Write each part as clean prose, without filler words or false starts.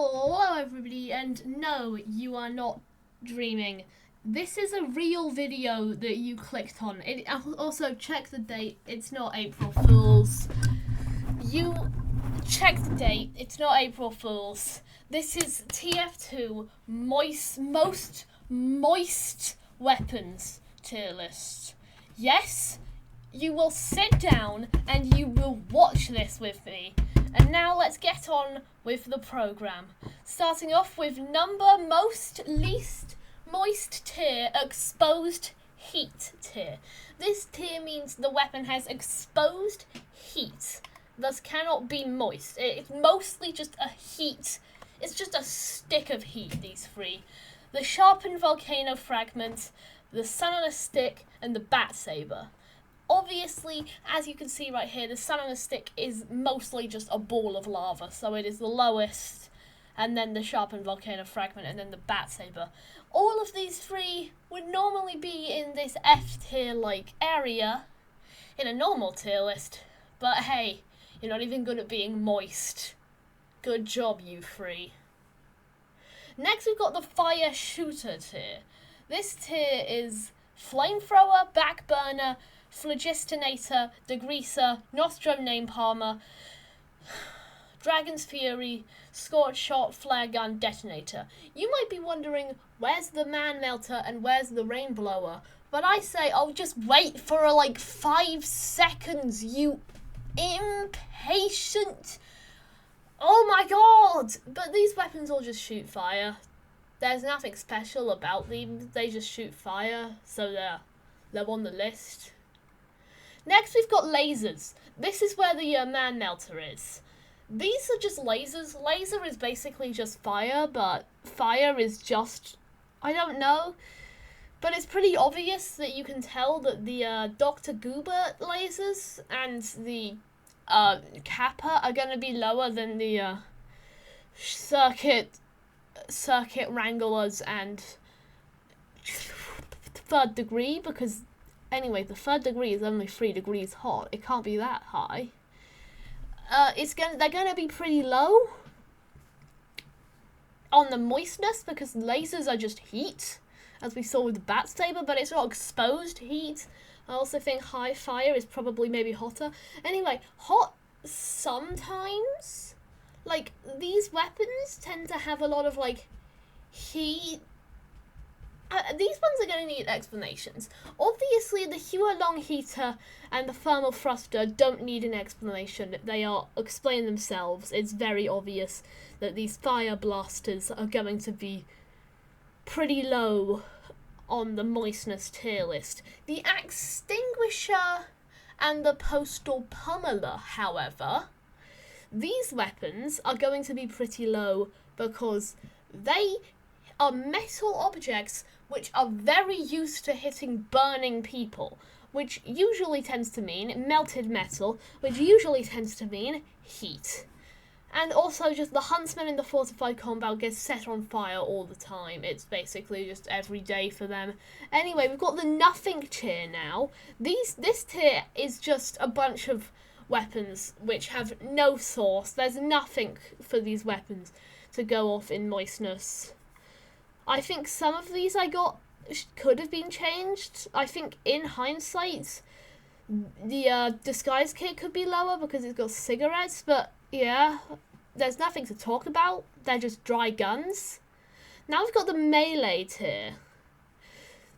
Hello everybody, and no, you are not dreaming. This is a real video that you clicked on. Also, check the date, it's not April Fool's. You check the date, it's not April Fool's. This is TF2 most moist weapons tier list. Yes, you will sit down and you will watch this with me. And now let's get on with the program. Starting off with number least moist tier, exposed heat tier. This tier means the weapon has exposed heat, thus cannot be moist. It's mostly just a heat. It's just a stick of heat, these three. The sharpened volcano fragment, the sun on a stick, and the bat saber. Obviously, as you can see right here, the sun on a stick is mostly just a ball of lava, so it is the lowest, and then the sharpened volcano fragment, and then the bat saber. All of these three would normally be in this F tier like area in a normal tier list, but hey, you're not even good at being moist. Good job, you three. Next, we've got the fire shooter tier. This tier is flamethrower, backburner, Phlogistinator, Degreaser, Nostrum Napalmer, Dragon's Fury, Scorch Shot, Flare Gun, Detonator. You might be wondering, where's the Man Melter and where's the Rain Blower? But I say, oh, just wait for like 5 seconds, you impatient. Oh my god! But these weapons all just shoot fire. There's nothing special about them. They just shoot fire, so they're on the list. Next, we've got lasers. This is where the Man Melter is. These are just lasers. Laser is basically just fire, but fire is just, I don't know. But it's pretty obvious that you can tell that the Dr. Goober lasers and the Kappa are going to be lower than the circuit wranglers and third degree, because anyway, the third degree is only 3 degrees hot. It can't be that high. They're gonna be pretty low on the moistness because lasers are just heat, as we saw with the bat saber, but it's not exposed heat. I also think high fire is probably maybe hotter. Anyway, hot sometimes. Like, these weapons tend to have a lot of like heat. These ones are going to need explanations. Obviously, the Huolong heater and the thermal thruster don't need an explanation. They are explain themselves. It's very obvious that these fire blasters are going to be pretty low on the moistness tier list. The extinguisher and the postal pummeler, however, these weapons are going to be pretty low because they are metal objects which are very used to hitting burning people, which usually tends to mean melted metal, which usually tends to mean heat. And also just the huntsman in the fortified combat gets set on fire all the time. It's basically just every day for them. Anyway, we've got the nothing tier now. This tier is just a bunch of weapons which have no source. There's nothing for these weapons to go off in moistness. I think some of these I got could have been changed. I think in hindsight, the disguise kit could be lower because it's got cigarettes, but yeah, there's nothing to talk about. They're just dry guns. Now we've got the melee tier.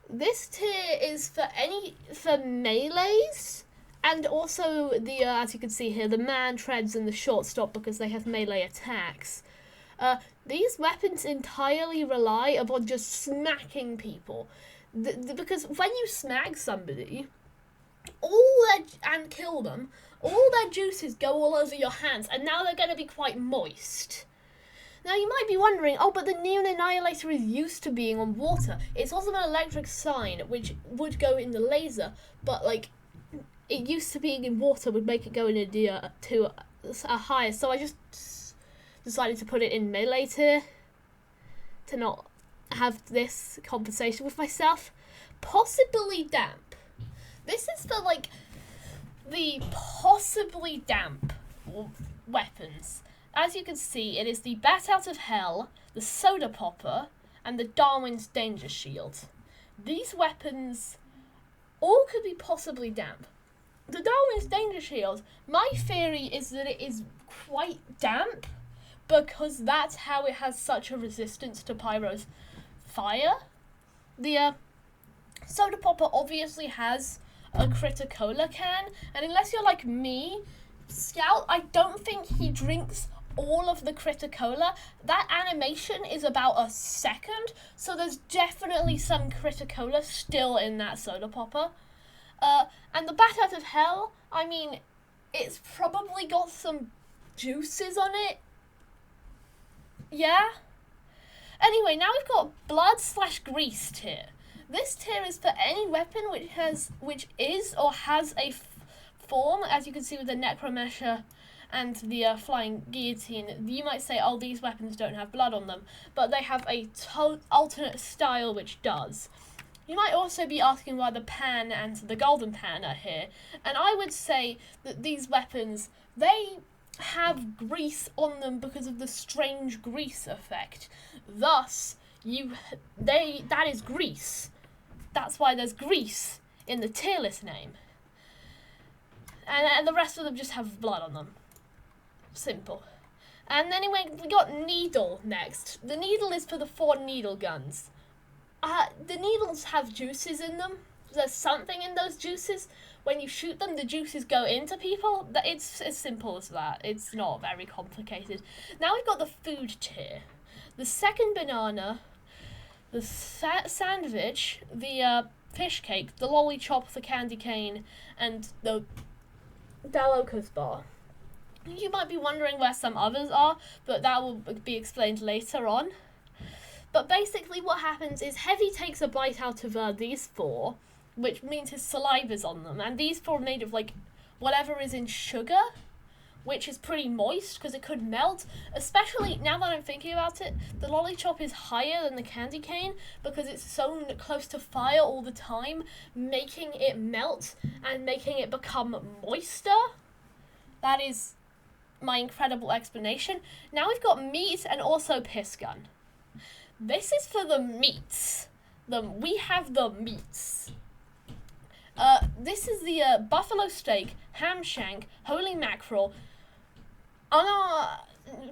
This tier is for melees, and also the as you can see here, the man treads and the shortstop because they have melee attacks. These weapons entirely rely upon just smacking people. Because when you smack somebody, and kill them, all their juices go all over your hands, and now they're going to be quite moist. Now you might be wondering, oh, but the Neon Annihilator is used to being on water. It's also an electric sign, which would go in the laser, but like, it used to being in water would make it go in to a higher, so I just decided to put it in melee tier to not have this conversation with myself. Possibly damp. This is for like the possibly damp weapons. as you can see, it is the Bat Out of Hell, the Soda Popper, and the Darwin's Danger Shield. These weapons all could be possibly damp. The Darwin's Danger Shield, my theory is that it is quite damp because that's how it has such a resistance to Pyro's fire. The Soda Popper obviously has a Criticola can, and unless you're like me, Scout, I don't think he drinks all of the Criticola. That animation is about a second, so there's definitely some Criticola still in that Soda Popper. And the Bat Out of Hell, I mean, it's probably got some juices on it. Yeah? Anyway, now we've got Blood/Grease tier. This tier is for any weapon which is or has a form, as you can see with the Necromesher and the Flying Guillotine. You might say, oh, these weapons don't have blood on them, but they have a alternate style which does. You might also be asking why the Pan and the Golden Pan are here, and I would say that these weapons, they have grease on them because of the strange grease effect. Thus, that is grease. That's why there's grease in the tier list name. And the rest of them just have blood on them. Simple. And anyway, we got Needle next. The Needle is for the 4 needle guns. The needles have juices in them. There's something in those juices. When you shoot them, the juices go into people. It's as simple as that. It's not very complicated. Now we've got the food tier. The second banana, the sandwich, the fish cake, the lollipop, the candy cane, and the Dalocos bar. You might be wondering where some others are, but that will be explained later on. But basically what happens is Heavy takes a bite out of these 4, which means his saliva's on them. And these 4 are made of, like, whatever is in sugar, which is pretty moist because it could melt. Especially, now that I'm thinking about it, the lollipop is higher than the candy cane because it's so close to fire all the time, making it melt and making it become moister. That is my incredible explanation. Now we've got meat and also piss gun. This is for the meats. We have the meats. This is the buffalo steak, ham shank, holy mackerel,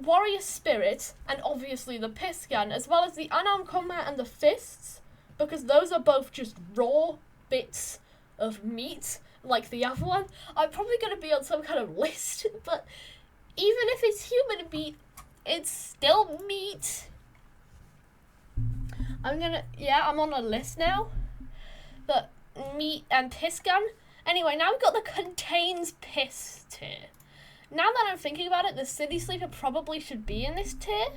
warrior spirit, and obviously the piss gun, as well as the unarmed combat and the fists, because those are both just raw bits of meat, like the other one. I'm probably going to be on some kind of list, but even if it's human meat, it's still meat. I'm on a list now. But meat and piss gun. Anyway, now we've got the contains piss tier. Now that I'm thinking about it, the City Sleeper probably should be in this tier.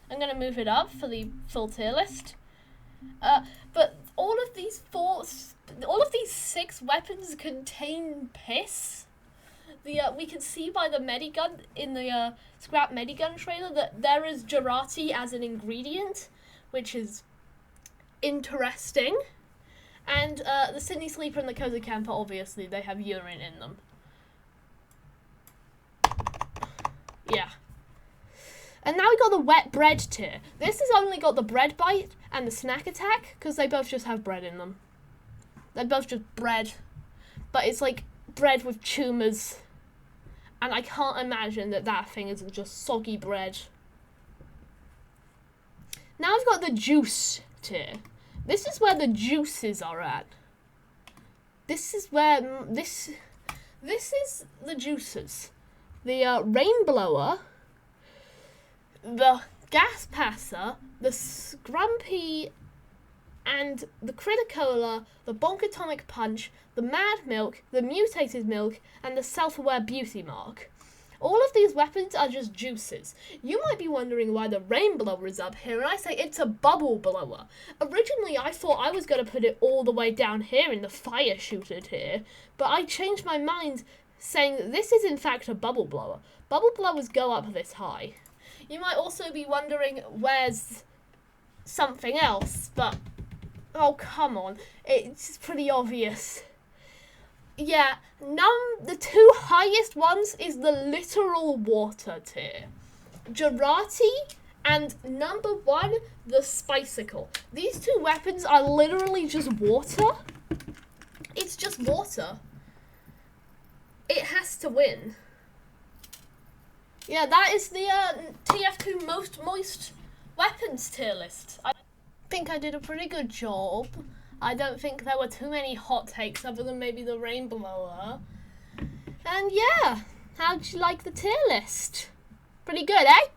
I'm going to move it up for the full tier list. But all of these 6 weapons contain piss. We can see by the Medigun in the Scrap Medigun trailer that there is Gerati as an ingredient, which is interesting. And the Sydney Sleeper and the Cozy Camper, obviously, they have urine in them. Yeah. And now we got the wet bread tier. This has only got the bread bite and the snack attack, because they both just have bread in them. They're both just bread. But it's like bread with tumours. And I can't imagine that thing is just soggy bread. Now I've got the juice tier. This is where the juices are at. This is where this is the juices. The rain blower, the gas passer, the scrumpy, and the Criticola, the Bonkatomic Punch, the Mad Milk, the Mutated Milk, and the Self-Aware Beauty Mark. All of these weapons are just juices. You might be wondering why the rain blower is up here, and I say it's a bubble blower. Originally, I thought I was going to put it all the way down here in the fire shooter tier, but I changed my mind, saying that this is in fact a bubble blower. Bubble blowers go up this high. You might also be wondering where's something else, but oh, come on. It's pretty obvious. Yeah, the 2 highest ones is the literal water tier. Jarate, and number 1, the Spicicle. These 2 weapons are literally just water. It's just water. It has to win. Yeah, that is the TF2 most moist weapons tier list. I think I did a pretty good job. I don't think there were too many hot takes other than maybe the rain blower. And yeah, how'd you like the tier list? Pretty good, eh?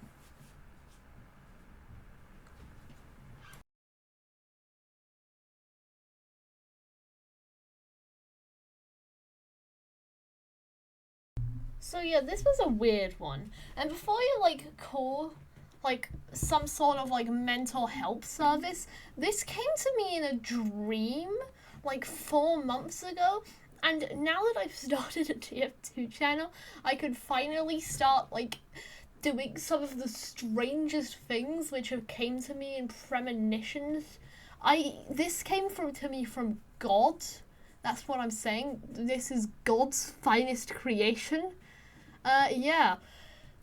So yeah, this was a weird one. And before you call some sort of mental health service, this came to me in a dream 4 months ago. And now that I've started a TF2 channel, I could finally start doing some of the strangest things which have came to me in premonitions. This came to me from God. That's what I'm saying. This is God's finest creation. Yeah.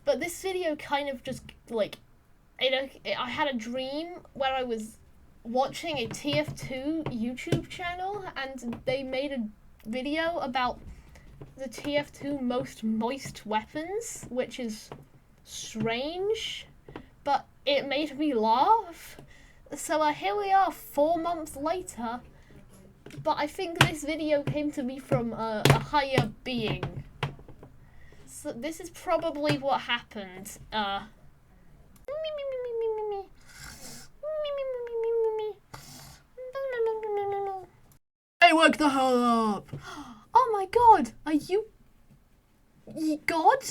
But this video kind of just I had a dream where I was watching a TF2 YouTube channel and they made a video about the TF2 most moist weapons, which is strange, but it made me laugh. So here we are 4 months later, but I think this video came to me from a higher being. So this is probably what happened. Hey, wake the hell up! Oh my god, are you God?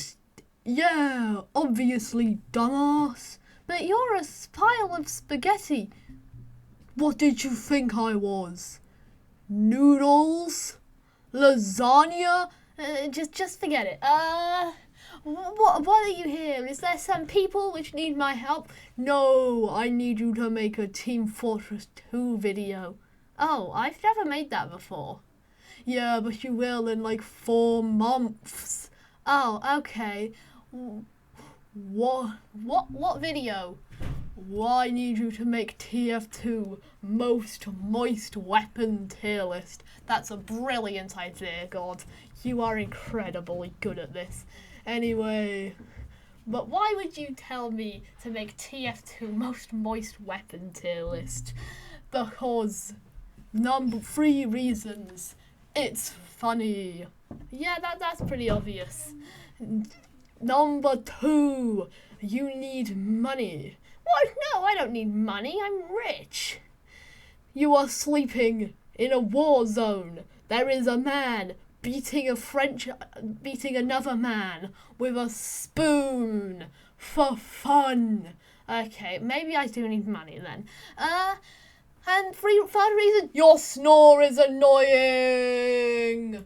Yeah, obviously, dumbass. But you're a pile of spaghetti. What did you think I was? Noodles? Lasagna? Just forget it. What are you here? Is there some people which need my help? No, I need you to make a Team Fortress 2 video. Oh, I've never made that before. Yeah, but you will in 4 months. Oh, okay. What video? Well, I need you to make TF2 most moist weapon tier list. That's a brilliant idea, God. You are incredibly good at this. Anyway, but why would you tell me to make TF2 most moist weapon tier list? Because number 3 reasons. It's funny. Yeah, that's pretty obvious. Number 2, you need money. What? No, I don't need money. I'm rich. You are sleeping in a war zone. There is a man beating another man with a spoon for fun. Okay, maybe I do need money then. And third reason, your snore is annoying.